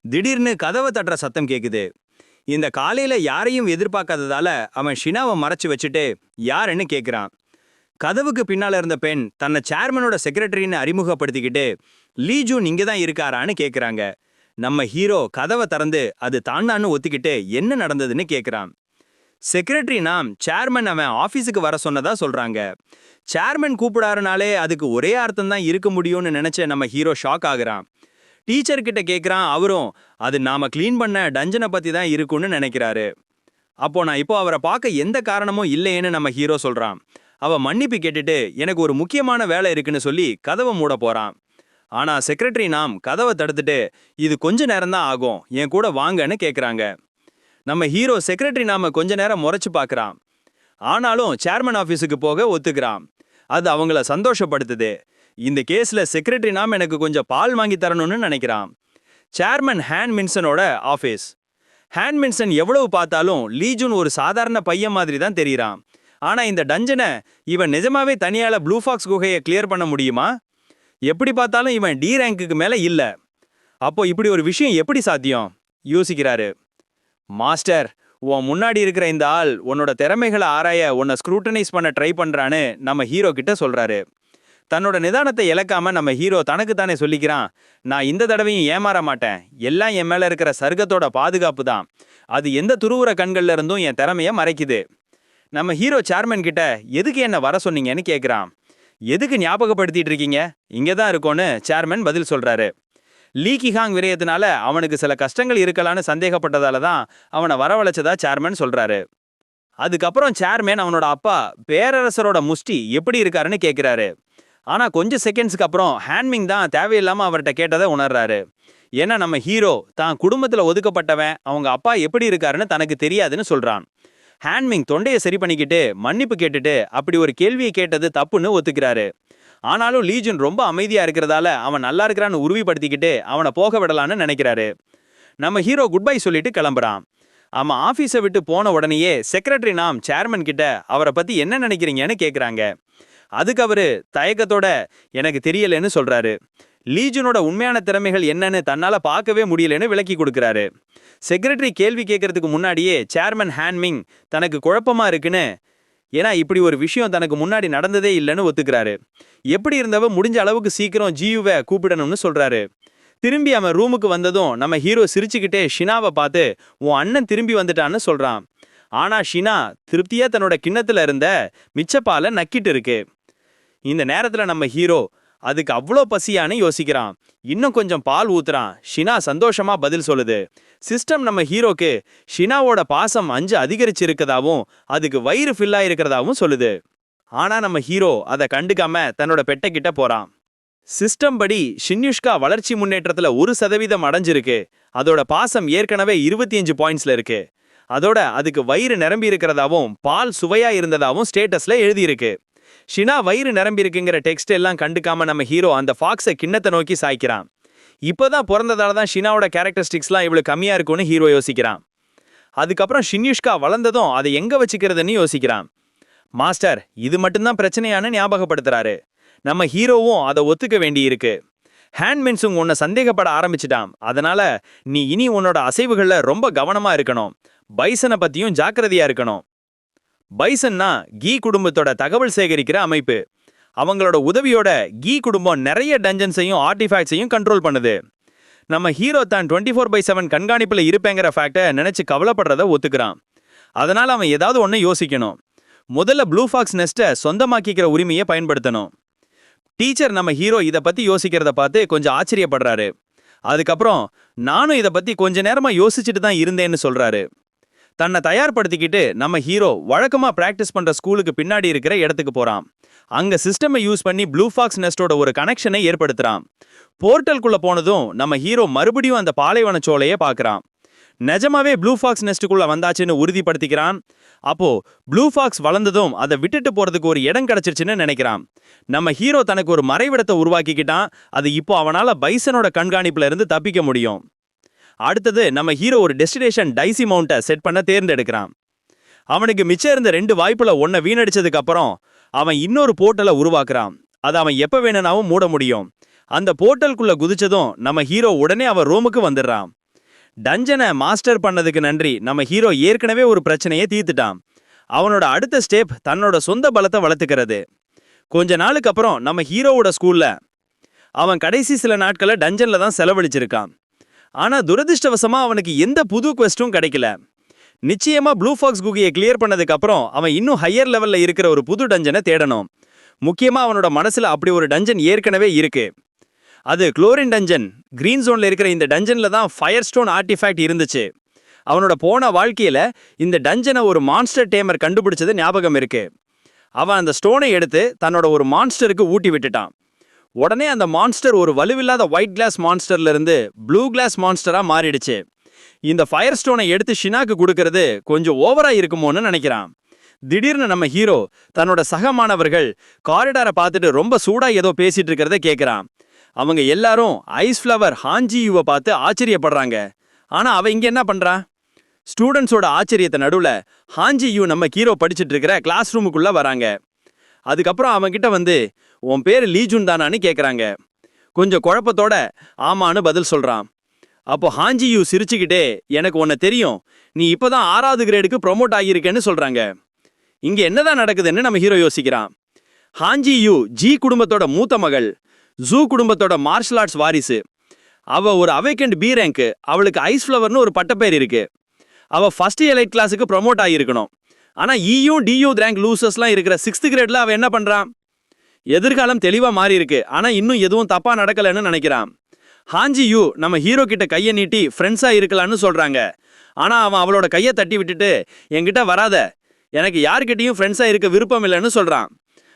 திடீர்னு கதவை தட்டுற சத்தம் கேக்குது. இந்த காலையில யாரையும் எதிர்பார்க்காததால அவன் ஷினாவை மறைச்சு வச்சுட்டு யாருன்னு கேக்குறான். கதவுக்கு பின்னால இருந்த பெண் தன்னை சேர்மனோட செக்ரட்டரின்னு அறிமுகப்படுத்திக்கிட்டு லீஜூன் இங்க தான் இருக்காரான்னு கேக்குறாங்க. நம்ம ஹீரோ கதவை திறந்து அது தாண்டான்னு ஒத்திக்கிட்டு என்ன நடந்ததுன்னு கேக்குறான். செக்ரட்டரினா சேர்மன் அவன் ஆபீஸுக்கு வர சொன்னதா சொல்றாங்க. சேர்மன் கூப்பிடாருனாலே அதுக்கு ஒரே அர்த்தம் தான் இருக்க முடியும்னு நினைச்ச நம்ம ஹீரோ ஷாக் ஆகுறான். டீச்சர் கிட்ட கேக்குறான். அவரும் அது நாம கிளீன் பண்ண டஞ்சனை பத்தி தான் இருக்குன்னு நினைக்கிறாரு. அப்போ நான் இப்போ அவரை பார்க்க எந்த காரணமும் இல்லையேன்னு நம்ம ஹீரோ சொல்றான். அவ மன்னிப்பு கேட்டுட்டு எனக்கு ஒரு முக்கியமான வேலை இருக்குன்னு சொல்லி கதவை மூட போறான். ஆனா செக்ரட்டரி நாம் கதவை தடுத்துட்டு இது கொஞ்ச நேரம் தான் ஆகும், என் கூட வாங்கன்னு கேக்குறாங்க. நம்ம ஹீரோ செக்ரட்டரி நாம கொஞ்ச நேரம் முறைச்சு பார்க்கறான். ஆனாலும் சேர்மன் ஆபீஸுக்கு போக ஒத்துக்கிறான். அது அவங்கள சந்தோஷப்படுத்துது. இந்த கேஸ்ல செக்ரட்டரி நாம் எனக்கு கொஞ்சம் பால் வாங்கி தரணும்னு நினைக்கிறான். Chairman ஹேன் மின்சனோட office. ஹேன் மின்சன் எவ்வளவு பார்த்தாலும் லீஜூன் ஒரு சாதாரண பையன் மாதிரி தான் தெரியறான். ஆனா இந்த டஞ்சனை இவன் நிஜமாவே தனியால ப்ளூ ஃபாக்ஸ் குகையை கிளியர் பண்ண முடியுமா? எப்படி பார்த்தாலும் இவன் டி ரேங்குக்கு மேல இல்ல. அப்போ இப்படி ஒரு விஷயம் எப்படி சாத்தியம் யோசிக்கிறாரு. மாஸ்டர், உன் முன்னாடி இருக்கிற இந்த ஆள் உன்னோட திறமைகளை ஆராய உன்னை ஸ்க்ரூட்டனைஸ் பண்ண ட்ரை பண்றான்னு நம்ம ஹீரோ கிட்ட சொல்றாரு. தன்னோட நிதானத்தை இழக்காம நம்ம ஹீரோ தனக்கு தானே சொல்லிக்கிறான். நான் இந்த தடவையும் ஏமாற மாட்டேன். எல்லாம் என் மேல இருக்கிற சர்க்கத்தோட பாதுகாப்பு தான். அது எந்த துருவுற கண்கள்ல இருந்தும் என் திறமைய மறைக்குது. நம்ம ஹீரோ சேர்மன் கிட்ட எதுக்கு என்ன வர சொன்னீங்கன்னு கேட்குறான். எதுக்கு ஞாபகப்படுத்திட்டு இருக்கீங்க, இங்கே தான் இருக்கோன்னு சேர்மன் பதில் சொல்றாரு. லீ கிஹாங் விரயத்தினால அவனுக்கு சில கஷ்டங்கள் இருக்கலான்னு சந்தேகப்பட்டதால தான் அவனை வரவழைச்சதா சேர்மன் சொல்றாரு. அதுக்கப்புறம் சேர்மன் அவனோட அப்பா பேரரசரோட முஷ்டி எப்படி இருக்காருன்னு கேட்கிறாரு. ஆனா கொஞ்சம் செகண்ட்ஸ்க்கு அப்புறம் ஹேன்மிங் தான் தேவையில்லாம அவர்கிட்ட கேட்டதை உணர்றாரு. ஏன்னா நம்ம ஹீரோ தான் குடும்பத்துல ஒதுக்கப்பட்டவன், அவங்க அப்பா எப்படி இருக்காருன்னு தனக்கு தெரியாதுன்னு சொல்றான். ஹேன்மிங் தொண்டையை சரி பண்ணிக்கிட்டு மன்னிப்பு கேட்டுட்டு அப்படி ஒரு கேள்வியை கேட்டது தப்புன்னு ஒத்துக்கிறாரு. ஆனாலும் லீஜூன் ரொம்ப அமைதியா இருக்கிறதால அவன் நல்லா இருக்கிறான்னு உறுதிப்படுத்திக்கிட்டு அவனை போக விடலான்னு நினைக்கிறாரு. நம்ம ஹீரோ குட் பை சொல்லிட்டு கிளம்புறான். அவன் ஆபீஸை விட்டு போன உடனேயே செக்ரட்டரி நாம் சேர்மன் கிட்ட அவரை பத்தி என்ன நினைக்கிறீங்கன்னு கேட்குறாங்க. அதுக்கு அவரு தயக்கத்தோட எனக்கு தெரியலன்னு சொல்றாரு. லீஜூனோட உண்மையான திறமைகள் என்னன்னு தன்னால பார்க்கவே முடியலன்னு விளக்கி கொடுக்கிறாரு. செக்ரட்டரி கேள்வி கேட்கறதுக்கு முன்னாடியே சேர்மன் ஹேன்மிங் தனக்கு குழப்பமா இருக்குன்னு, ஏன்னா இப்படி ஒரு விஷயம் தனக்கு முன்னாடி நடந்ததே இல்லைன்னு ஒத்துக்கிறாரு. எப்படி இருந்தவ முடிஞ்ச அளவுக்கு சீக்கிரம் ஜியூவை கூப்பிடணும்னு சொல்றாரு. திரும்பி அவன் ரூமுக்கு வந்ததும் நம்ம ஹீரோ சிரிச்சுக்கிட்டே ஷினாவை பார்த்து உன் அண்ணன் திரும்பி வந்துட்டான்னு சொல்றான். ஆனா ஷினா திருப்தியா தன்னோட கிண்ணத்துல இருந்த மிச்சப்பாலை நக்கிட்டு இருக்கு. இந்த நேரத்துல நம்ம ஹீரோ அதுக்கு அவ்வளோ பசியான்னு யோசிக்கிறான். இன்னும் கொஞ்சம் பால் ஊத்துறான். ஷினா சந்தோஷமா பதில் சொல்லுது. சிஸ்டம் நம்ம ஹீரோக்கு ஷினாவோட பாசம் 5 அதிகரிச்சிருக்கதாவும் அதுக்கு வயிறு ஃபில்லா இருக்கிறதாவும் சொல்லுது. ஆனா நம்ம ஹீரோ அதை கண்டுக்காம தன்னோட பெட்டை கிட்ட போறான். சிஸ்டம் படி ஷின்யுஷ்கா வளர்ச்சி முன்னேற்றத்துல 1% அடைஞ்சிருக்கு. அதோட பாசம் ஏற்கனவே 25 பாயிண்ட்ஸ்ல இருக்கு. அதோட அதுக்கு வயிறு நிரம்பி இருக்கிறதாவும் பால் சுவையா இருந்ததாவும் ஸ்டேட்டஸ்ல எழுதியிருக்கு. ஷினா வயிறு நிரம்பி இருக்குங்கிற டெக்ஸ்ட் எல்லாம் கண்டுக்காம நம்ம ஹீரோ அந்த ஃபாக்ஸை கிண்ணத்தை நோக்கி சாய்க்கிறான். இப்போதான் பிறந்ததால தான் ஷினாவோட கேரக்டரிஸ்டிக்ஸ்லாம் இவ்வளவு கம்மியா இருக்கும்னு ஹீரோ யோசிக்கிறான். அதுக்கப்புறம் ஷின்யுஷ்கா வளர்ந்ததும் அதை எங்க வச்சுக்கிறதுன்னு யோசிக்கிறான். மாஸ்டர், இது மட்டும்தான் பிரச்சனையானு ஞாபகப்படுத்துறாரு. நம்ம ஹீரோவும் அதை ஒத்துக்க வேண்டி இருக்கு. ஹேன் மின்சுங் உன்னை சந்தேகப்பட ஆரம்பிச்சிட்டான். அதனால நீ இனி உன்னோட அசைவுகள்ல ரொம்ப கவனமா இருக்கணும். பைசனை பத்தியும் ஜாக்கிரதையா இருக்கணும். பைசன்னா கீ குடும்பத்தோட தகவல் சேகரிக்கிற அமைப்பு. அவங்களோட உதவியோட கீ குடும்பம் நிறைய டஞ்சன்ஸையும் ஆர்டிஃபேக்ட்ஸையும் கண்ட்ரோல் பண்ணுது. நம்ம ஹீரோ தான் 24/7 கண்காணிப்புல இருப்பேங்கிற ஃபேக்டை நினைச்சு கவலைப்படுறத ஒத்துக்கிறான். அதனால அவன் ஏதாவது ஒன்று யோசிக்கணும். முதல்ல ப்ளூ ஃபாக்ஸ் நெஸ்ட்டை சொந்தமாக்கிக்கிற உரிமையை பயன்படுத்தணும். டீச்சர் நம்ம ஹீரோ இதை பத்தி யோசிக்கிறத பார்த்து கொஞ்சம் ஆச்சரியப்படுறாரு. அதுக்கப்புறம் நானும் இதை பத்தி கொஞ்ச நேரமா யோசிச்சுட்டு தான் இருந்தேன்னு சொல்றாரு. தன்னை தயார்படுத்திக்கிட்டு நம்ம ஹீரோ வழக்கமா பிராக்டிஸ் பண்ற ஸ்கூலுக்கு பின்னாடி இருக்கிற இடத்துக்கு போறான். அங்க சிஸ்டமை யூஸ் பண்ணி ப்ளூ ஃபாக்ஸ் நெஸ்டோட ஒரு கனெக்ஷனை ஏற்படுத்துறான். போர்ட்டலுக்குள்ள போனதும் நம்ம ஹீரோ மறுபடியும் அந்த பாலைவன சோலையை பார்க்கறான். நிஜமாவே ப்ளூ ஃபாக்ஸ் நெஸ்டுக்குள்ள வந்தாச்சுன்னு உறுதிப்படுத்திக்கிறான். அப்போ ப்ளூ ஃபாக்ஸ் வளர்ந்ததும் அதை விட்டுட்டு போறதுக்கு ஒரு இடம் கிடைச்சிருச்சுன்னு நினைக்கிறான். நம்ம ஹீரோ தனக்கு ஒரு மறைவிடத்தை உருவாக்கிக்கிட்டான். அது இப்போ அவனால பைசனோட கண்காணிப்புல இருந்து தப்பிக்க முடியும். அடுத்தது நம்ம ஹீரோ ஒரு டெஸ்டினேஷன் டைசி மவுண்ட்டை செட் பண்ண தேர்ந்தெடுக்கிறான். அவனுக்கு மிச்சம் இருந்த 2 வாய்ப்புல ஒன்ன வீணடிச்சதுக்கு அப்புறம் அவன் இன்னொரு போர்ட்டலை உருவாக்குறான். அதை அவன் எப்ப வேணும்னாவும் மூட முடியும். அந்த போர்ட்டலுக்குள்ள குதிச்சதும் நம்ம ஹீரோ உடனே அவன் ரூமுக்கு வந்துடுறான். டஞ்சனை மாஸ்டர் பண்ணதுக்கு நன்றி, நம்ம ஹீரோ ஏற்கனவே ஒரு பிரச்சனையை தீர்த்துட்டான். அவனோட அடுத்த ஸ்டெப் தன்னோட சொந்த பலத்தை வளர்த்துக்கிறது. கொஞ்ச நாளுக்கு அப்புறம் நம்ம ஹீரோவோட ஸ்கூல்ல அவன் கடைசி சில நாட்களை டஞ்சன்ல தான் செலவழிச்சிருக்கான். ஆனா துரதிர்ஷ்டவசமா அவனுக்கு எந்த புது குவெஸ்டும் கிடைக்கல. நிச்சயமா ப்ளூ ஃபாக்ஸ் குகையை கிளியர் பண்ணதுக்கு அப்புறம் அவன் இன்னும் ஹையர் லெவல்ல இருக்கிற ஒரு புது டஞ்சனை தேடணும். முக்கியமா அவனோட மனசுல அப்படி ஒரு டஞ்சன் ஏற்கனவே இருக்கு. அது குளோரின் டஞ்சன். கிரீன் ஜோன்ல இருக்கிற இந்த டஞ்சன்ல தான் ஃபயர் ஸ்டோன் ஆர்டிஃபேக்ட் இருந்துச்சு. அவனோட போன வாழ்க்கையில இந்த டஞ்சனை ஒரு மான்ஸ்டர் டேமர் கண்டுபிடிச்சது ஞாபகம் இருக்கு. அவன் அந்த ஸ்டோனை எடுத்து தன்னோட ஒரு மான்ஸ்டருக்கு ஊட்டி விட்டுட்டான். உடனே அந்த மான்ஸ்டர் ஒரு வலுவில்லாத ஒயிட் கிளாஸ் மான்ஸ்டர்ல இருந்து ப்ளூ கிளாஸ் மான்ஸ்டரா மாறிடுச்சு. இந்த ஃபயர் ஸ்டோனை எடுத்து ஷினாக்கு கொடுக்கறது கொஞ்சம் ஓவரா இருக்குமோன்னு நினைக்கிறான். திடீர்னு நம்ம ஹீரோ தன்னோட சக மாணவர்கள் காரிடாரை பார்த்துட்டு ரொம்ப சூடா ஏதோ பேசிட்டு இருக்கிறத கேட்கிறான். அவங்க எல்லாரும் ஐஸ் ஃப்ளவர் ஹாஞ்சியூவை பார்த்து ஆச்சரியப்படுறாங்க. ஆனா அவ இங்க என்ன பண்றா? ஸ்டூடெண்ட்ஸோட ஆச்சரியத்தை நடுவுல ஹாஞ்சியூ நம்ம ஹீரோ படிச்சுட்டு இருக்கிற கிளாஸ் ரூமுக்குள்ள வராங்க. அதுக்கப்புறம் அவன்கிட்ட வந்து உன் பேரு லீஜுன் தானான்னு கேட்குறாங்க. கொஞ்சம் குழப்பத்தோட ஆமான்னு பதில் சொல்றான். அப்போ ஹாஞ்சியூ சிரிச்சுக்கிட்டே எனக்கு உன்னை தெரியும், நீ இப்பதான் 6வது கிரேடுக்கு ப்ரொமோட் ஆகியிருக்கேன்னு சொல்றாங்க. இங்க என்னதான் நடக்குதுன்னு நம்ம ஹீரோ யோசிக்கிறான். ஹாஞ்சியூ ஜி குடும்பத்தோட மூத்த மகள், ஜூ குடும்பத்தோட மார்ஷல் ஆர்ட்ஸ் வாரிசு. அவ ஒரு அவேக்கண்ட் பி ரேங்க், அவளுக்கு ஐஸ் ஃப்ளவர்னு ஒரு பட்டப்பேர் இருக்கு. அவ ஃபர்ஸ்ட் எலைட் கிளாஸுக்கு ப்ரொமோட் ஆகியிருக்கணும். ஆனா இயும் டியூ ரேங்க் லூசர்ஸ்லாம் இருக்கிற 6th கிரேட்ல அவ என்ன பண்றான்? எதிர்காலம் தெளிவா மாறி இருக்கு, ஆனா இன்னும் எதுவும் தப்பா நடக்கலன்னு நினைக்கிறான். ஹாஞ்சியூ நம்ம ஹீரோ கிட்ட கையை நீட்டி ஃப்ரெண்ட்ஸா இருக்கலான்னு சொல்றாங்க. ஆனா அவன் அவளோட கையை தட்டி விட்டுட்டு என்கிட்ட வராத, எனக்கு யார்கிட்டயும் ஃப்ரெண்ட்ஸா இருக்க விருப்பம் இல்லைன்னு சொல்றான்.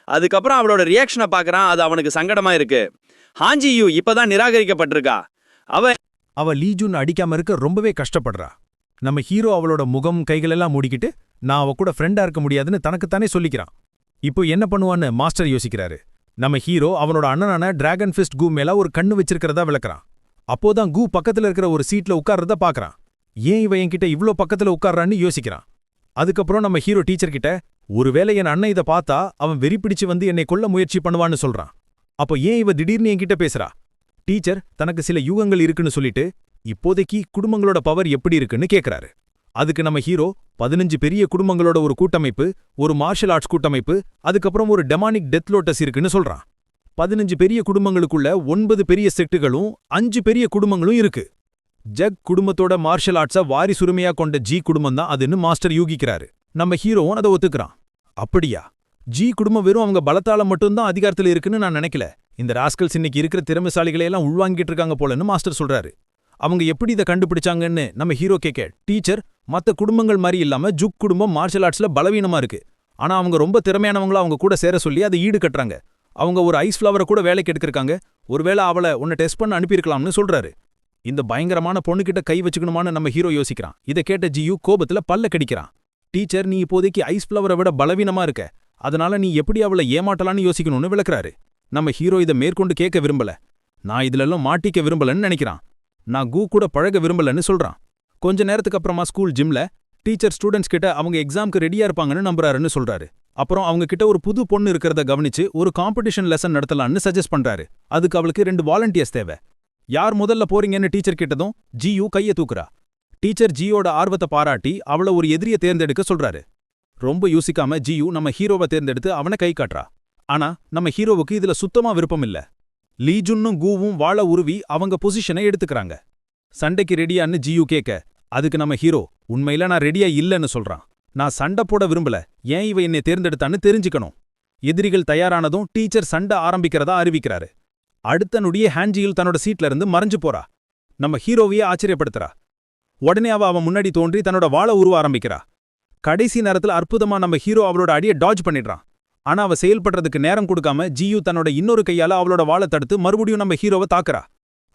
அதுக்கப்புறம் அவளோட ரியாக்ஷனை பார்க்கறான். அது அவனுக்கு சங்கடமா இருக்கு. ஹாஞ்சியூ இப்பதான் நிராகரிக்கப்பட்டிருக்கா. அவ லீஜுன் அடிக்காம இருக்க ரொம்பவே கஷ்டப்படுறா. நம்ம ஹீரோ அவளோட முகம் கைகளெல்லாம் மூடிக்கிட்டு நான் அவ கூட ஃப்ரெண்டா இருக்க முடியாதுன்னு தனக்குத்தானே சொல்லிக்கிறான். இப்போ என்ன பண்ணுவான்னு மாஸ்டர் யோசிக்கிறாரு. நம்ம ஹீரோ அவனோட அண்ணனான டிராகன் ஃபிஸ்ட் கூ மேல ஒரு கண்ணு வச்சிருக்கிறதா விளக்குறான். அப்போதான் கூ பக்கத்துல இருக்கிற ஒரு சீட்ல உட்கார்றத பாக்குறான். ஏன் இவ என்கிட்ட இவ்ளோ பக்கத்துல உட்கார்றான்னு யோசிக்கிறான். அதுக்கப்புறம் நம்ம ஹீரோ டீச்சர் கிட்ட ஒருவேளை என் அண்ணன் இதை பார்த்தா அவன் வெறி பிடிச்சு வந்து என்னை கொல்ல முயற்சி பண்ணுவான்னு சொல்றான். அப்போ ஏன் இவ திடீர்னு என்கிட்ட பேசுறா? டீச்சர் தனக்கு சில யூகங்கள் இருக்குன்னு சொல்லிட்டு இப்போதைக்கு குடும்பங்களோட பவர் எப்படி இருக்குன்னு கேக்குறாரு. அதுக்கு நம்ம ஹீரோ 15 பெரிய குடும்பங்களோட ஒரு கூட்டமைப்பு, ஒரு மார்ஷல் ஆர்ட்ஸ் கூட்டமைப்பு, அதுக்கப்புறம் ஒரு டெமானிக் டெத் லோட்டஸ் இருக்குன்னு சொல்றான். 15 பெரிய குடும்பங்களுக்குள்ள 9 பெரிய செக்டுகளும் 5 பெரிய குடும்பங்களும் இருக்கு. ஜக் குடும்பத்தோட மார்ஷல் ஆர்ட்ஸை வாரிசுரிமையா கொண்ட ஜி குடும்பம் தான் அதுன்னு மாஸ்டர் யூகிக்கிறாரு. நம்ம ஹீரோவும் அதை ஒத்துக்கிறான். அப்படியா? ஜி குடும்பம் வெறும் அவங்க பலத்தால மட்டும்தான் அதிகாரத்துல இருக்குன்னு நான் நினைக்கல. இந்த ராஸ்கல்ஸ் இன்னைக்கு இருக்கிற திறமைசாலிகளையெல்லாம் உள்வாங்கிட்டு இருக்காங்க போலன்னு மாஸ்டர் சொல்றாரு. அவங்க எப்படி இதை கண்டுபிடிச்சாங்கன்னு நம்ம ஹீரோ கேட்க டீச்சர் மத்த குடும்பங்கள் மாதிரி இல்லாம ஜுக் குடும்பம் மார்ஷல் ஆர்ட்ஸ்ல பலவீனமா இருக்கு. ஆனா அவங்க ரொம்ப திறமையானவங்கள அவங்க கூட சேர சொல்லி அதை ஈடு கட்டுறாங்க. அவங்க ஒரு ஐஸ் ஃப்ளவரை கூட வேலைக்கு எடுத்திருக்காங்க. ஒருவேளை அவளை உன்னை டெஸ்ட் பண்ண அனுப்பியிருக்கலாம்னு சொல்றாரு. இந்த பயங்கரமான பொண்ணுகிட்ட கை வச்சுக்கணுமான்னு நம்ம ஹீரோ யோசிக்கிறான். இதை கேட்ட ஜியு கோபத்துல பல்ல கடிக்கிறான். டீச்சர் நீ இப்போதைக்கு ஐஸ் ஃப்ளவரை விட பலவீனமா இருக்க, அதனால நீ எப்படி அவளை ஏமாட்டலான்னு யோசிக்கணும்னு விளக்குறாரு. நம்ம ஹீரோ இதை மேற்கொண்டு கேட்க விரும்பல. நான் இதுலெல்லாம் மாட்டிக்க விரும்பலன்னு நினைக்கிறான். நான் கூ கூட பழக விரும்பலன்னு சொல்றான். கொஞ்ச நேரத்துக்கு அப்புறமா ஸ்கூல் ஜிம்ல டீச்சர் ஸ்டூடெண்ட்ஸ் கிட்ட அவங்க எக்ஸாம்க்கு ரெடியா இருப்பாங்கன்னு நம்புறாருன்னு சொல்றாரு. அப்புறம் அவங்க கிட்ட ஒரு புது பொண்ணு இருக்கிறத கவனிச்சு ஒரு காம்படிஷன் லெசன் நடத்தலான்னு சஜஸ்ட் பண்றாரு. அதுக்கு அவளுக்கு 2 வாலண்டியர்ஸ் தேவை. யார் முதல்ல போறீங்கன்னு டீச்சர் கிட்டதும் ஜியு கையை தூக்குறா. டீச்சர் ஜியோட ஆர்வத்தை பாராட்டி அவளை ஒரு எதிரிய தேர்ந்தெடுக்க சொல்றாரு. ரொம்ப யோசிக்காம ஜியு நம்ம ஹீரோவை தேர்ந்தெடுத்து அவனை கை காட்டுறா. ஆனா நம்ம ஹீரோவுக்கு இதுல சுத்தமா விருப்பம் இல்ல. லீஜுன்னும் கூவும் வாழ உருவி அவங்க பொசிஷனை எடுத்துக்கிறாங்க. சண்டைக்கு ரெடியான்னு ஜியு கேட்க அதுக்கு நம்ம ஹீரோ உண்மையில நான் ரெடியா இல்லன்னு சொல்றான். நான் சண்டை போட விரும்பல, ஏன் இவ என்னை தேர்ந்தெடுத்தான்னு தெரிஞ்சுக்கணும். எதிரிகள் தயாரானதும் டீச்சர் சண்டை ஆரம்பிக்கிறதா அறிவிக்கிறாரு. அடுத்த நொடியே ஹாஞ்சியில் தன்னோட சீட்ல இருந்து மறைஞ்சு போறா. நம்ம ஹீரோவையே ஆச்சரியப்படுத்துறா. உடனே அவன் முன்னாடி தோன்றி தன்னோட வாளை உருவ ஆரம்பிக்கிறா. கடைசி நேரத்துல அற்புதமா நம்ம ஹீரோ அவளோட அடியை டாஜ் பண்ணிடுறான். ஆனா அவ செயல்படுறதுக்கு நேரம் கொடுக்காம ஜியு தன்னோட இன்னொரு கையால அவளோட வாளை தடுத்து மறுபடியும் நம்ம ஹீரோவை தாக்குறா.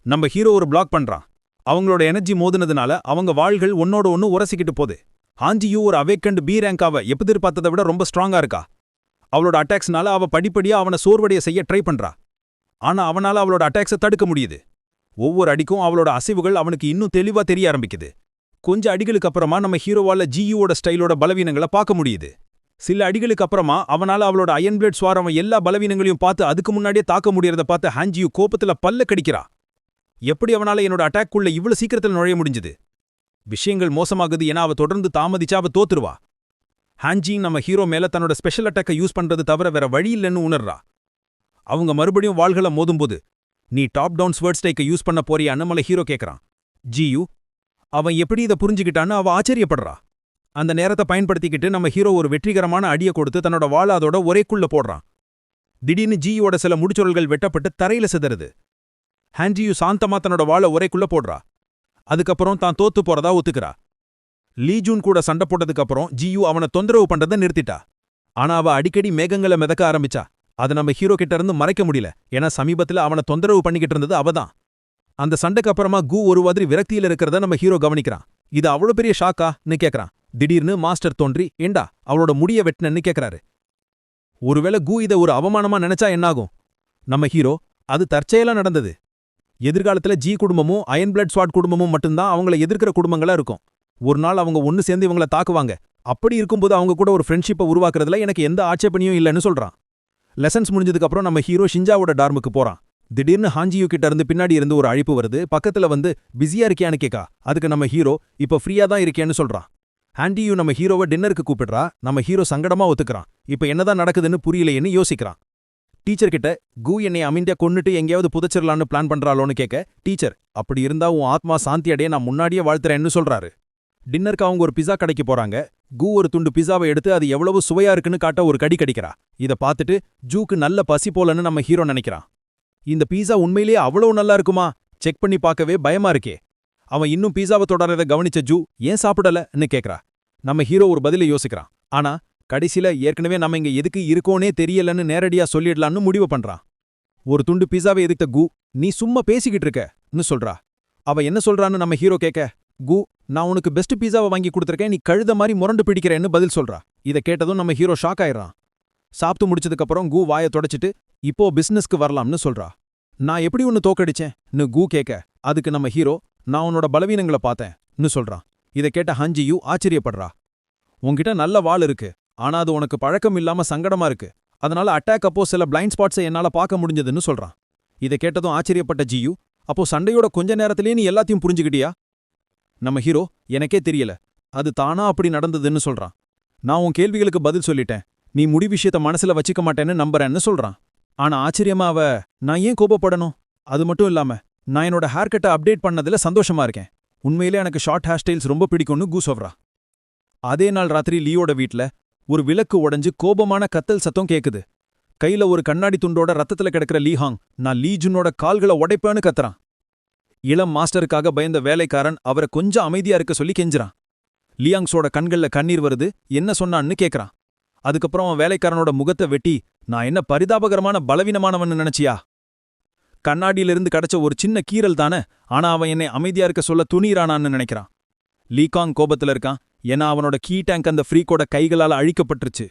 நம்ம ஹீரோ ஒரு பிளாக் பண்றான். அவங்களோட எனர்ஜி மோதுனதுனால அவங்க வாள்கள் ஒன்னோட ஒன்னு உரசிக்கிட்டு போகுது. ஹாஞ்சியூ ஒரு அவேக்கண்ட் பி ரேங்காவ எதிர்பார்த்ததை விட ரொம்ப ஸ்ட்ராங்கா இருக்கா. அவளோட அட்டாக்ஸ்னால அவ படிப்படியா அவனை சோர்வடைய செய்ய ட்ரை பண்றா. ஆனா அவனால அவளோட அட்டாக்ஸை தடுக்க முடியுது. ஒவ்வொரு அடிக்கும் அவளோட அசைவுகள் அவனுக்கு இன்னும் தெளிவா தெரிய ஆரம்பிக்குது. கொஞ்ச அடிகளுக்கு அப்புறமா நம்ம ஹீரோவால ஜியூவோட ஸ்டைலோட பலவீனங்களை பார்க்க முடியுது. சில அடிகளுக்கு அப்புறமா அவனால அவளோட அயன் பிளேட் ஸ்வார் அவன் எல்லா பலவீனங்களையும் பார்த்து அதுக்கு முன்னாடியே தாக்க முடியறத பார்த்து ஹான்ஜியூ கோபத்துல பல்ல கடிக்கிறா. எப்படி அவனால என்னோட அட்டாக்குள்ள இவ்வளவு சீக்கிரத்துல நுழைய முடிஞ்சது? விஷயங்கள் மோசமாகுது என அவ தொடர்ந்து தாமதிச்சா அவ தோத்துருவா. ஹான்ஜி நம்ம ஹீரோ மேல தன்னோட ஸ்பெஷல் அட்டாக்கை யூஸ் பண்றது தவிர வேற வழி இல்லைன்னு உணர்றா. அவங்க மறுபடியும் வாள்களை மோதும்போது, நீ டாப் டவுன் ஸ்வர்ட் ஸ்டைக்கை யூஸ் பண்ண போறியான்னு நம்மள ஹீரோ கேட்கறான். ஜியூ அவன் எப்படி இதை புரிஞ்சுக்கிட்டான்னு அவ ஆச்சரியப்படுறா. அந்த நேரத்தை பயன்படுத்திக்கிட்டு நம்ம ஹீரோ ஒரு வெற்றிகரமான அடியை கொடுத்து தன்னோட வாளை அதோட ஒரேக்குள்ள போடுறான். திடீர்னு ஜியோட சில முடிச்சொல்கள் வெட்டப்பட்டு தரையில சிதறுது. ஹான்ஜியூ சாந்தமா தன்னோட வாளை ஒரேக்குள்ள போடுறா. அதுக்கப்புறம் தான் தோத்து போறதா ஒத்துக்கிறா. லீஜூன் கூட சண்டை போட்டதுக்கப்புறம் ஜியூ அவனை தொந்தரவு பண்றதை நிறுத்திட்டா. ஆனா அவ அடிக்கடி மேகங்களை மிதக்க ஆரம்பிச்சா. அதை நம்ம ஹீரோ கிட்ட இருந்து மறைக்க முடியல, ஏன்னா சமீபத்துல அவனை தொந்தரவு பண்ணிக்கிட்டு இருந்தது அவதான். அந்த சண்டைக்கு அப்புறமா கு ஒரு மாதிரி விரக்தியில இருக்கிறத நம்ம ஹீரோ கவனிக்கிறான். இது அவ்வளவு பெரிய ஷாக்கான்னு கேட்கறான். திடீர்னு மாஸ்டர் தோன்றி ஏண்டா அவளோட முடிய வெட்டினன்னு கேட்கறாரு. ஒருவேளை கு இதை ஒரு அவமானமா நினைச்சா என்னாகும்? நம்ம ஹீரோ அது தற்செயலா நடந்தது. எதிர்காலத்துல ஜி குடும்பமும் அயன் பிளட் ஸ்வாட் குடும்பமும் மட்டும்தான் அவங்கள எதிர்க்கிற குடும்பங்களா இருக்கும். ஒரு நாள் அவங்க ஒன்னு சேர்ந்து இவங்கள தாக்குவாங்க. அப்படி இருக்கும்போது அவங்க கூட ஒரு ஃப்ரெண்ட்ஷிப்பை உருவாக்குறதுல எனக்கு எந்த ஆட்சேபனையும் இல்லைன்னு சொல்றான். லெசன்ஸ் முடிஞ்சதுக்கு அப்புறம் நம்ம ஹீரோ ஷிஞ்சாவோட டார்முக்கு போறான். திடீர்னு ஹான்ஜியூ கிட்ட இருந்து பின்னாடி இருந்து ஒரு அழைப்பு வருது. பக்கத்துல வந்து பிஸியா இருக்கியான்னு கேக்கா. அதுக்கு நம்ம ஹீரோ இப்ப ஃப்ரீயா தான் இருக்கேன்னு சொல்றான். ஹான்ஜியூ நம்ம ஹீரோவை டின்னருக்கு கூப்பிடுறா. நம்ம ஹீரோ சங்கடமா ஒத்துக்கிறான். இப்ப என்னதான் நடக்குதுன்னு புரியலையேன்னு யோசிக்கிறான். டீச்சர் கிட்ட கு என்னை அமைதியா கொன்னுட்டு எங்கேயாவது புதைச்சிடலான்னு பிளான் பண்றாளோன்னு கேட்க, டீச்சர் அப்படி இருந்தா உன் ஆத்மா சாந்தி அடைய நான் முன்னாடியே வாழ்த்துறேன்னு சொல்றாரு. டின்னருக்கு அவங்க ஒரு பிஸா கடைக்கு போறாங்க. கு ஒரு துண்டு பிஸாவை எடுத்து அது எவ்வளவு சுவையா இருக்குன்னு காட்ட ஒரு கடி கடிக்கிறா. இத பார்த்துட்டு ஜூக்கு நல்ல பசி போலன்னு நம்ம ஹீரோ நினைக்கிறான். இந்த பீஸா உண்மையிலேயே அவ்வளவு நல்லா இருக்குமா? செக் பண்ணி பார்க்கவே பயமா இருக்கே. அவன் இன்னும் பீஸாவை தொடரத கவனிச்ச ஜூ ஏன் சாப்பிடலன்னு கேக்குறா. நம்ம ஹீரோ ஒரு பதில யோசிக்கிறான். ஆனா கடைசில ஏற்கனவே நம்ம இங்க எதுக்கு இருக்கோனே தெரியலன்னு நேரடியா சொல்லிடலான்னு முடிவு பண்றான். ஒரு துண்டு பீஸாவை எதுக்க கு நீ சும்மா பேசிக்கிட்டு இருக்கன்னு சொல்றா. அவ என்ன சொல்றான்னு நம்ம ஹீரோ கேட்க, கு நான் உனக்கு பெஸ்ட் பீஸாவை வாங்கி கொடுத்துருக்கேன், நீ கழுத மாதிரி முரண்டு பிடிக்கிறேன்னு பதில் சொல்றா. இதை கேட்டதும் நம்ம ஹீரோ ஷாக் ஆயிடுறான். சாப்பிட்டு முடிச்சதுக்கப்புறம் கு வாயை தொடச்சிட்டு இப்போ பிசினஸ்க்கு வரலாம்னு சொல்றா. நான் எப்படி உன்னை தோக்கடிச்சேன்னு கு கேட்க, அதுக்கு நம்ம ஹீரோ நான் உன்னோட பலவீனங்களை பார்த்தேன்னு சொல்றான். இதை கேட்ட ஹான்ஜியூ ஆச்சரியப்படுறா. உன்கிட்ட நல்ல வாள் இருக்கு, ஆனா அது உனக்கு பழக்கம் இல்லாம சங்கடமா இருக்கு, அதனால அட்டாக் அப்போ சில பிளைண்ட் ஸ்பாட்ஸை என்னால பார்க்க முடிஞ்சதுன்னு சொல்றான். இதை கேட்டதும் ஆச்சரியப்பட்ட ஜியூ, அப்போ சண்டையோட கொஞ்ச நேரத்திலேயே நீ எல்லாத்தையும் புரிஞ்சுக்கிட்டியா? நம்ம ஹீரோ எனக்கே தெரியல, அது தானா அப்படி நடந்ததுன்னு சொல்றான். நான் உன் கேள்விகளுக்கு பதில் சொல்லிட்டேன், நீ முடி விஷயத்த மனசுல வச்சுக்க மாட்டேன்னு நம்புறேன்னு சொல்றான். ஆனா ஆச்சரியமா அவ நான் ஏன் கோபப்படணும்? அது மட்டும் இல்லாம நான் என்னோட ஹேர் கட்டை அப்டேட் பண்ணதுல சந்தோஷமா இருக்கேன், உண்மையிலே எனக்கு ஷார்ட் ஹேர் ஸ்டைல்ஸ் ரொம்ப பிடிக்கும்னு கு சொல்றா. அதே நாள் ராத்திரி லீயோட வீட்ல ஒரு விளக்கு உடைஞ்சு கோபமான கத்தல் சத்தம் கேக்குது. கையில ஒரு கண்ணாடி துண்டோட ரத்தத்துல கிடக்கிற லீஹாங் நான் லீஜுனோட கால்களை உடைப்பேன்னு கத்துறான். இளம் மாஸ்டருக்காக பயந்த வேலைக்காரன் அவரை கொஞ்சம் அமைதியா இருக்க சொல்லி கெஞ்சுறான். லியாங்ஸோட கண்கள்ல கண்ணீர் வருது. என்ன சொன்னான்னு கேக்குறான். அதுக்கப்புறம் அவன் வேலைக்காரனோட முகத்தை வெட்டி, நான் என்ன பரிதாபகரமான பலவீனமானவன்னு நினைச்சியா? கண்ணாடியிலிருந்து கிடைச்ச ஒரு சின்ன கீறல் தானே, ஆனா அவன் என்னை அமைதியா இருக்க சொல்ல துணிறானான்னு நினைக்கிறான். லீகாங் கோபத்துல இருக்கான், ஏன்னா அவனோட கீ டேங்க் அந்த ஃப்ரீக்கோட கைகளால அழிக்கப்பட்டுருச்சு.